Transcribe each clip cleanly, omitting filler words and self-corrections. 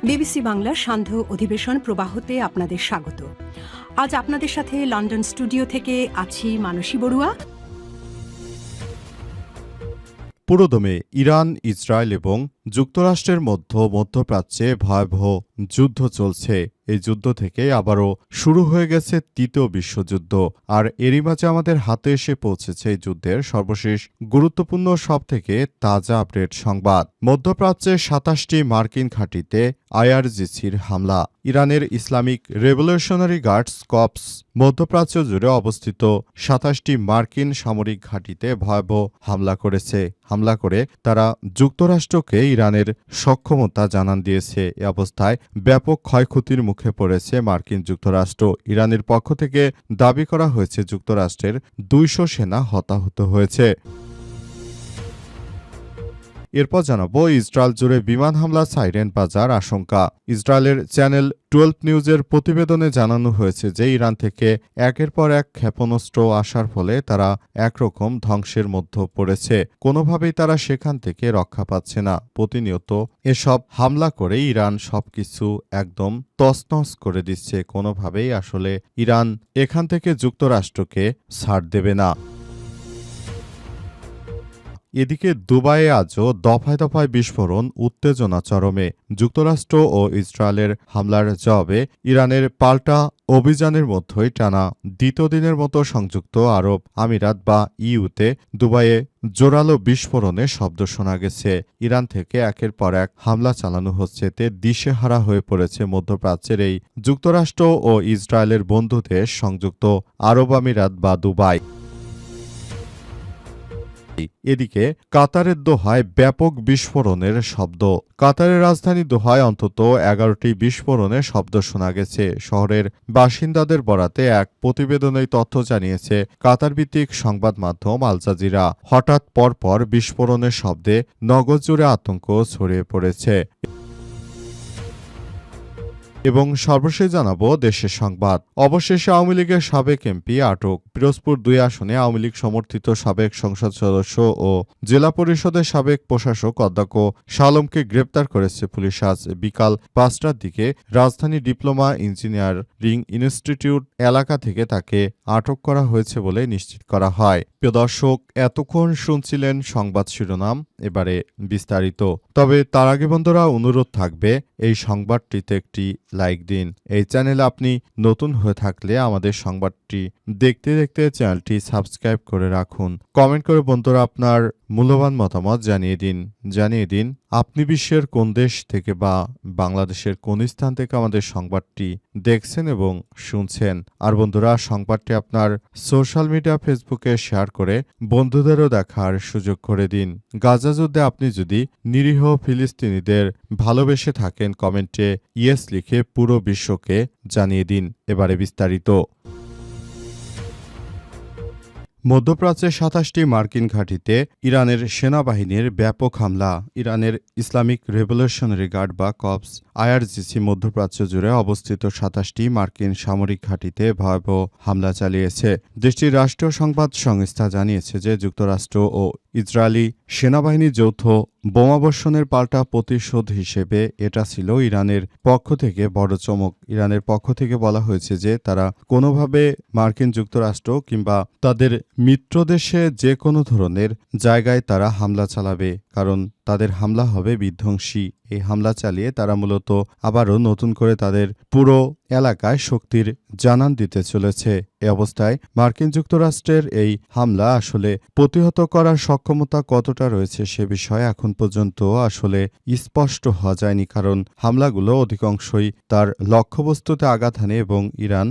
BBC বাংলার সান্ধ্য অধিবেশন প্রবাহতে আপনাদের স্বাগত। আজ আপনাদের সাথে লন্ডন স্টুডিও থেকে আছি মানসী বড়ুয়া। পুরোদমে ইরান, ইসরায়েল এবং যুক্তরাষ্ট্রের মধ্যপ্রাচ্যে ভয়াবহ যুদ্ধ চলছে। এই যুদ্ধ থেকে আবারও শুরু হয়ে গেছে তৃতীয় বিশ্বযুদ্ধ। আর এরই মাঝে আমাদের হাতে এসে পৌঁছেছে এই যুদ্ধের সর্বশেষ গুরুত্বপূর্ণ সবথেকে তাজা আপডেট সংবাদ। মধ্যপ্রাচ্যে ২৭টি মার্কিন ঘাঁটিতে আইআরজিসির হামলা। ইরানের ইসলামিক রেভলিউশনারি গার্ডস কর্পস মধ্যপ্রাচ্য জুড়ে অবস্থিত ২৭টি মার্কিন সামরিক ঘাঁটিতে ভয়াবহ হামলা করেছে। হামলা করে তারা যুক্তরাষ্ট্রকে ইরানের সক্ষমতা জানান দিয়েছে। এ অবস্থায় ব্যাপক ক্ষয়ক্ষতির মুখে পড়েছে মার্কিন যুক্তরাষ্ট্র। ইরানের পক্ষ থেকে দাবি করা হয়েছে যুক্তরাষ্ট্রের ২০০ সেনা হতাহত হয়েছে। এরপর জানাবো, ইসরায়েল জুড়ে বিমান হামলা, সাইরেন বাজার আশঙ্কা। ইসরায়েলের চ্যানেল 12 নিউজের প্রতিবেদনে জানানো হয়েছে যে ইরান থেকে একের পর এক ক্ষেপণাস্ত্র আসার ফলে তারা একরকম ধ্বংসের মধ্যে পড়েছে। কোনোভাবেই তারা সেখান থেকে রক্ষা পাচ্ছে না। প্রতিনিয়ত এসব হামলা করে ইরান সবকিছু একদম তছনছ করে দিচ্ছে। কোনোভাবেই আসলে ইরান এখান থেকে যুক্তরাষ্ট্রকে ছাড় দেবে না। এদিকে দুবাইয়ে আজও দফায় দফায় বিস্ফোরণ, উত্তেজনা চরমে। যুক্তরাষ্ট্র ও ইসরায়েলের হামলার জবাবে ইরানের পাল্টা অভিযানের মধ্যেই টানা দ্বিতীয় দিনের মতো সংযুক্ত আরব আমিরাত বা ইউতে দুবাইয়ে জোরালো বিস্ফোরণের শব্দ শোনা গেছে। ইরান থেকে একের পর এক হামলা চালানো হচ্ছে। এতে দিশেহারা হয়ে পড়েছে মধ্যপ্রাচ্যের এই যুক্তরাষ্ট্র ও ইসরায়েলের বন্ধু দেশ সংযুক্ত আরব আমিরাত বা দুবাই। এদিকে কাতারের দোহায় ব্যাপক বিস্ফোরণের শব্দ। কাতারের রাজধানী দোহায় অন্তত ১১টি বিস্ফোরণের শব্দ শোনা গেছে। শহরের বাসিন্দাদের বরাতে এক প্রতিবেদনে তথ্য জানিয়েছে কাতার ভিত্তিক সংবাদ মাধ্যম আল জাজিরা। হঠাৎ পরপর বিস্ফোরণের শব্দে নগর জুড়ে আতঙ্ক ছড়িয়ে পড়েছে। এবং সর্বশেষ জানাবো দেশের সংবাদ। অবশেষে আওয়ামী লীগের সাবেক এমপি আটক। পিরোজপুর ২ আসনে আওয়ামী লীগ সমর্থিত সাবেক সংসদ সদস্য ও জেলা পরিষদের সাবেক প্রশাসক অধ্যক্ষ শালমকে গ্রেপ্তার করেছে পুলিশ। আজ বিকাল ৫টার দিকে রাজধানী ডিপ্লোমা ইঞ্জিনিয়ারিং ইনস্টিটিউট এলাকা থেকে তাকে আটক করা হয়েছে বলে নিশ্চিত করা হয়। প্রিয় দর্শক, এতক্ষণ শুনছিলেন সংবাদ শিরোনাম, এবারে বিস্তারিত। তবে তার আগে বন্ধুরা, অনুরোধ থাকবে এই সংবাদটিতে একটি লাইক দিন। এই চ্যানেলে আপনি নতুন হয়ে থাকলে আমাদের সংবাদটি দেখতে দেখতে চ্যানেলটি সাবস্ক্রাইব করে রাখুন। কমেন্ট করে বন্ধুরা আপনার মূল্যবান মতামত জানিয়ে দিন আপনি বিশ্বের কোন দেশ থেকে বা বাংলাদেশের কোন স্থান থেকে আমাদের সংবাদটি দেখছেন এবং শুনছেন। আর বন্ধুরা, সংবাদটি আপনার সোশ্যাল মিডিয়া ফেসবুকে শেয়ার করে বন্ধুদেরও দেখার সুযোগ করে দিন। গাজা যুদ্ধে আপনি যদি নিরীহ ফিলিস্তিনিদের ভালোবেসে থাকেন, কমেন্টে ইয়েস লিখে পুরো বিশ্বকে জানিয়ে দিন। এবারে বিস্তারিত। মধ্যপ্রাচ্যের ২৭টি মার্কিন ঘাঁটিতে ইরানের সেনাবাহিনীর ব্যাপক হামলা। ইরানের ইসলামিক রেভলিউশনারি গার্ড বা কর্পস আইআরজিসি মধ্যপ্রাচ্য জুড়ে অবস্থিত ২৭টি মার্কিন সামরিক ঘাঁটিতে ভয়াবহ হামলা চালিয়েছে। দেশটির রাষ্ট্রীয় সংবাদ সংস্থা জানিয়েছে যে যুক্তরাষ্ট্র ও ইসরায়েলি সেনাবাহিনীর যৌথ বোমাবর্ষণের পাল্টা প্রতিশোধ হিসেবে এটা ছিল ইরানের পক্ষ থেকে বড় চমক। ইরানের পক্ষ থেকে বলা হয়েছে যে তারা কোনোভাবে মার্কিন যুক্তরাষ্ট্র কিংবা তাদের মিত্রদেশে যে কোনো ধরনের জায়গায় তারা হামলা চালাবে, কারণ তাদের হামলা হবে বিধ্বংসী। এই হামলা চালিয়ে তারা মূলত আবারও নতুন করে তাদের পুরো এলাকায় শক্তির জানান দিতে চলেছে। এ অবস্থায় মার্কিন যুক্তরাষ্ট্রের এই হামলা আসলে প্রতিহত করার সক্ষমতা কতটা রয়েছে সে বিষয়ে এখন পর্যন্ত আসলে স্পষ্ট হওয়া যায়নি, কারণ হামলাগুলো অধিকাংশই তার লক্ষ্যবস্তুতে আঘাত হানে এবং ইরান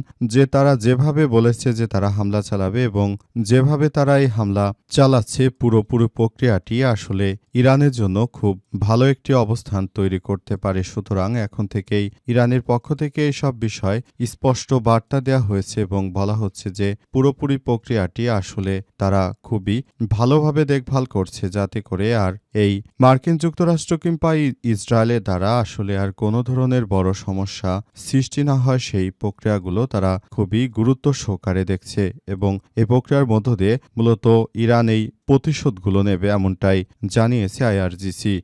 তারা যেভাবে বলেছে যে তারা হামলা চালাবে এবং যেভাবে তারা এই হামলা চালাচ্ছে, পুরোপুরি প্রক্রিয়াটি আসলে ইরানের জন্য খুব ভালো একটি অবস্থান তৈরি করতে পারে। সুতরাং এখন থেকেই ইরানের পক্ষ থেকে এসব বিষয় স্পষ্ট বার্তা দেওয়া হয়েছে এবং বলা হচ্ছে যে পুরোপুরি প্রক্রিয়াটি আসলে তারা খুবই ভালোভাবে দেখভাল করছে, যাতে করে আর এই মার্কিন যুক্তরাষ্ট্র কিংবা ইসরায়েলের দ্বারা আসলে আর কোনো ধরনের বড় সমস্যা সৃষ্টি না হয়। সেই প্রক্রিয়াগুলো তারা খুবই গুরুত্ব সহকারে দেখছে এবং এই প্রক্রিয়ার মধ্য দিয়ে মূলত ইরান এই প্রতিশোধগুলো নেবে, এমনটাই জানিয়েছে আইআরজিসি।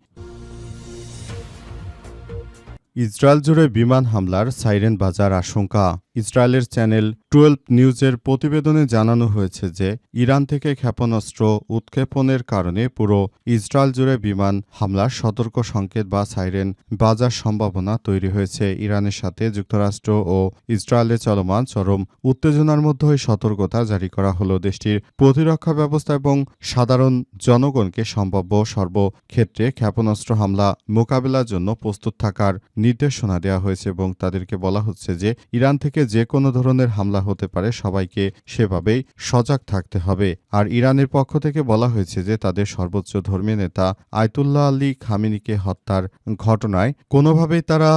ইসরায়েল জুড়ে বিমান হামলার সাইরেন বাজার আশঙ্কা। ইসরায়েলের চ্যানেল 12 নিউজের প্রতিবেদনে জানানো হয়েছে যে ইরান থেকে ক্ষেপণাস্ত্র উৎক্ষেপণের কারণে পুরো ইসরায়েল জুড়ে বিমান হামলার সতর্ক সংকেত বা সাইরেন বাজার সম্ভাবনা তৈরি হয়েছে। ইরানের সাথে যুক্তরাষ্ট্র ও ইসরায়েলে চলমান চরম উত্তেজনার মধ্যে এই সতর্কতা জারি করা হলো। দেশটির প্রতিরক্ষা ব্যবস্থা এবং সাধারণ জনগণকে সম্ভাব্য সর্বক্ষেত্রে ক্ষেপণাস্ত্র হামলা মোকাবেলার জন্য প্রস্তুত থাকার নির্দেশনা দেওয়া হয়েছে এবং তাদেরকে বলা হচ্ছে যে ইরান থেকে যে কোনো ধরনের হামলা হতে পারে, সবাইকে সেভাবেই সজাগ থাকতে হবে। আর ইরানের পক্ষ থেকে বলা হয়েছে যে তাদের সর্বোচ্চ ধর্মীয় নেতা আয়াতুল্লাহ আলী খামেনিকে হত্যার ঘটনায় কোনোভাবেই তারা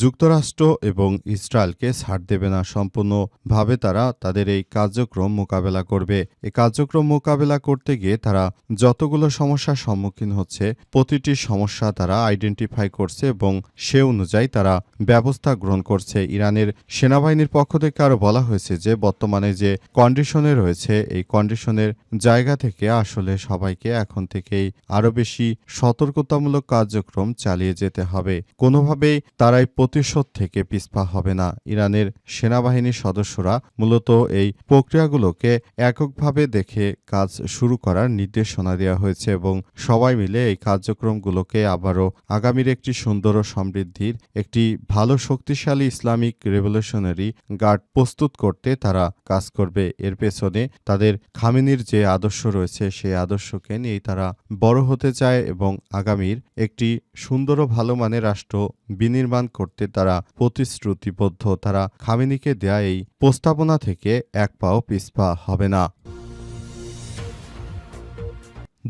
যুক্তরাষ্ট্র এবং ইসরায়েলকে ছাড় দেবে না। সম্পূর্ণভাবে তারা তাদের এই কার্যক্রম মোকাবেলা করবে। এই কার্যক্রম মোকাবেলা করতে গিয়ে তারা যতগুলো সমস্যার সম্মুখীন হচ্ছে, প্রতিটি সমস্যা তারা আইডেন্টিফাই করছে এবং সে অনুযায়ী তারা ব্যবস্থা গ্রহণ করছে। ইরানের সেনাবাহিনীর পক্ষ থেকে আরও বলা হয়েছে যে বর্তমানে যে কন্ডিশনে রয়েছে, এই কন্ডিশনের জায়গা থেকে আসলে সবাইকে এখন থেকেই আরও বেশি সতর্কতামূলক কার্যক্রম চালিয়ে যেতে হবে। কোনোভাবেই তারাই প্রতিশোধ থেকে পিছপা হবে না। ইরানের সেনাবাহিনীর সদস্যরা মূলত এই প্রক্রিয়াগুলোকে এককভাবে দেখে কাজ শুরু করার নির্দেশনা দেওয়া হয়েছে এবং সবাই মিলে এই কার্যক্রমগুলোকে আবারও আগামীর একটি সুন্দর ও সমৃদ্ধির একটি ভালো শক্তিশালী ইসলামিক রেভলিউশনারি গার্ড প্রস্তুত করতে তারা কাজ করবে। এর পেছনে তাদের খামেনির যে আদর্শ রয়েছে সেই আদর্শকে নিয়ে তারা বড় হতে চায় এবং আগামীর একটি সুন্দর ও ভালো মানের রাষ্ট্র বিনির্মাণ করতে তারা প্রতিশ্রুতিবদ্ধ। তারা খামেনিকে দেয়া এই প্রস্তাবনা থেকে এক পাও পিছপা হবে না।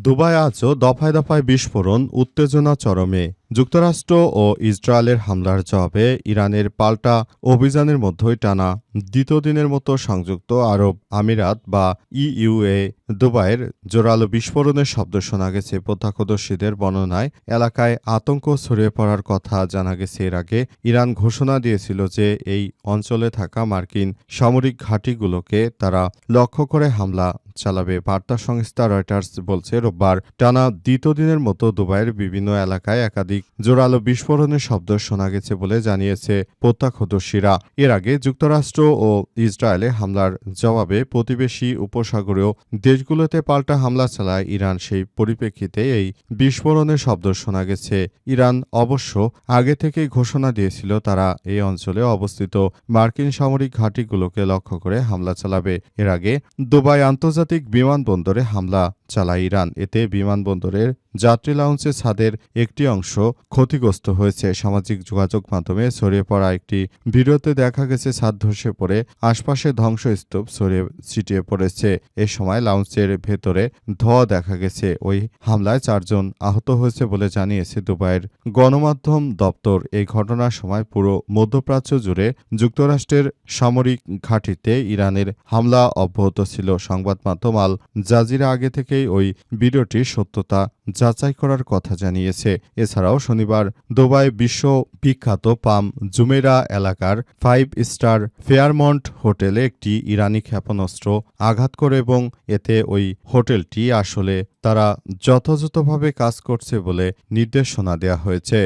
দুবাই আজও দফায় দফায় বিস্ফোরণ, উত্তেজনা চরমে। যুক্তরাষ্ট্র ও ইসরায়েলের হামলার জবাবে ইরানের পাল্টা অভিযানের মধ্যেই টানা দ্বিতীয় দিনের মতো সংযুক্ত আরব আমিরাত বা ইইউএ দুবাইয়ের জোরালো বিস্ফোরণের শব্দ শোনা গেছে। প্রত্যক্ষদর্শীদের বর্ণনায় এলাকায় আতঙ্ক ছড়িয়ে পড়ার কথা জানা গেছে। এর আগে ইরান ঘোষণা দিয়েছিল যে এই অঞ্চলে থাকা মার্কিন সামরিক ঘাঁটিগুলোকে তারা লক্ষ্য করে হামলা চালাবে। বার্তা সংস্থা রয়টার্স বলছে রোববার টানা দ্বিতীয় দিনের মতো দুবাইয়ের বিভিন্ন এলাকায় একাধিক জোরালো বিস্ফোরণের শব্দ শোনা গেছে বলে জানিয়েছে প্রত্যক্ষদর্শীরা। এর আগে যুক্তরাষ্ট্র ও ইসরায়েলে হামলার জবাবে প্রতিবেশী উপসাগরীয় দেশগুলোতে পাল্টা হামলা চালায় ইরান। সেই পরিপ্রেক্ষিতে এই বিস্ফোরণের শব্দ শোনা গেছে। ইরান অবশ্য আগে থেকেই ঘোষণা দিয়েছিল তারা এই অঞ্চলে অবস্থিত মার্কিন সামরিক ঘাঁটিগুলোকে লক্ষ্য করে হামলা চালাবে। এর আগে দুবাই আন্তর্জাতিক বিমানবন্দরে হামলা চালায় ইরান। এতে বিমানবন্দরের যাত্রী লাউঞ্জের ছাদের একটি অংশ ক্ষতিগ্রস্ত হয়েছে। সামাজিক যোগাযোগ মাধ্যমে ছড়িয়ে পড়া একটি ভিডিওতে দেখা গেছে ছাদ ধসে পড়ে আশপাশে ধ্বংসস্তূপ ছড়িয়ে ছিটিয়ে পড়েছে। এ সময় লাউঞ্জের ভেতরে ধোঁয়া দেখা গেছে। ওই হামলায় 4 জন আহত হয়েছে বলে জানিয়েছে দুবাইয়ের গণমাধ্যম দপ্তর। এই ঘটনার সময় পুরো মধ্যপ্রাচ্য জুড়ে যুক্তরাষ্ট্রের সামরিক ঘাঁটিতে ইরানের হামলা অব্যাহত ছিল। সংবাদ মাধ্যম আল জাজিরা আগে থেকেই ওই ভিডিওটির সত্যতা যাচাই করার কথা জানিয়েছে। এছাড়াও শনিবার দুবাই বিশ্ববিখ্যাত পাম জুমেরা এলাকার 5 স্টার ফেয়ারমন্ট হোটেলে একটি ইরানি ক্ষেপণাস্ত্র আঘাত করে এবং এতে ওই হোটেলটি আসলে তারা যথাযথভাবে কাজ করছে বলে নির্দেশনা দেওয়া হয়েছে।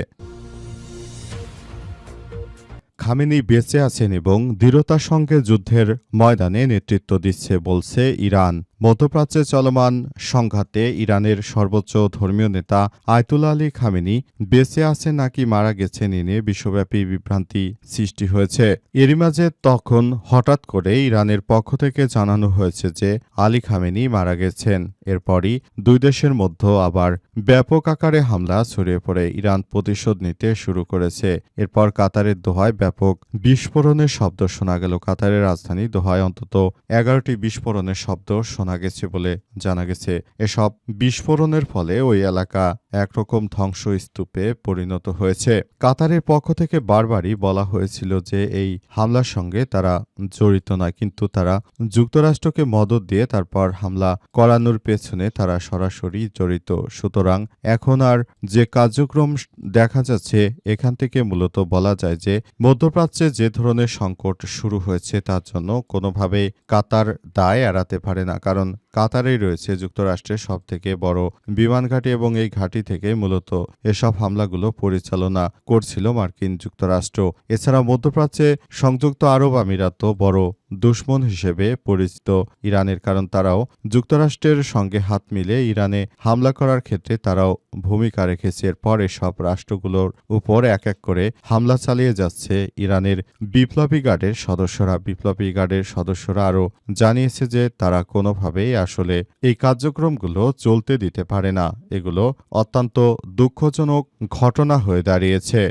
খামেনি বেঁচে আছেন এবং দৃঢ়তার সঙ্গে যুদ্ধের ময়দানে নেতৃত্ব দিচ্ছে বলছে ইরান। মধ্যপ্রাচ্যে চলমান সংঘাতে ইরানের সর্বোচ্চ ধর্মীয় নেতা আয়াতুল্লাহ আলী খামেনি বেঁচে আছেন নাকি মারা গেছেন এ নিয়ে বিশ্বব্যাপী বিভ্রান্তি সৃষ্টি হয়েছে। এরই মাঝে তখন হঠাৎ করে ইরানের পক্ষ থেকে জানানো হয়েছে যে আলী খামেনি মারা গেছেন। এরপরই দুই দেশের মধ্যে আবার ব্যাপক আকারে হামলা ছড়িয়ে পড়ে ইরান প্রতিশোধ নিতে শুরু করেছে। এরপর কাতারের দোহায় ব্যাপক বিস্ফোরণের শব্দ শোনা গেল। কাতারের রাজধানী দোহায় অন্তত 11টি বিস্ফোরণের শব্দ শোনা গেছে বলে জানা গেছে। এসব বিস্ফোরণের ফলে ওই এলাকা একরকম ধ্বংসস্তূপে পরিণত হয়েছে। কাতারের পক্ষ থেকে বারবারই বলা হয়েছিল যে এই হামলার সঙ্গে তারা জড়িত নয়, কিন্তু তারা যুক্তরাষ্ট্রকে মদদ দিয়ে তারপর হামলা করানোর পেছনে তারা সরাসরি জড়িত। সুতরাং এখন আর যে কার্যক্রম দেখা যাচ্ছে এখান থেকে মূলত বলা যায় যে মধ্যপ্রাচ্যে যে ধরনের সংকট শুরু হয়েছে তার জন্য কোনোভাবেই কাতার দায় এড়াতে পারে না। কারণ কাতারেই রয়েছে যুক্তরাষ্ট্রের সবথেকে বড় বিমান ঘাঁটি এবং এই ঘাঁটি ঘাঁটি থেকে মূলত এসব হামলাগুলো পরিচালনা করছিল মার্কিন যুক্তরাষ্ট্র। এছাড়া মধ্যপ্রাচ্যে সংযুক্ত আরব আমিরাতও বড় দুশমন হিসেবে পরিচিত ইরানের, কারণ তারাও যুক্তরাষ্ট্রের সঙ্গে হাত মিলিয়ে ইরানে হামলা করার ক্ষেত্রে তারাও ভূমিকা রেখেছে। এরপর এসব রাষ্ট্রগুলোর উপর এক এক করে হামলা চালিয়ে যাচ্ছে ইরানের বিপ্লবী গার্ডের সদস্যরা। বিপ্লবী গার্ডের সদস্যরা আরও জানিয়েছে যে তারা কোনোভাবেই আসলে এই কার্যক্রমগুলো চলতে দিতে পারে না। এগুলো অত্যন্ত দুঃখজনক ঘটনা হয়ে দাঁড়িয়েছে।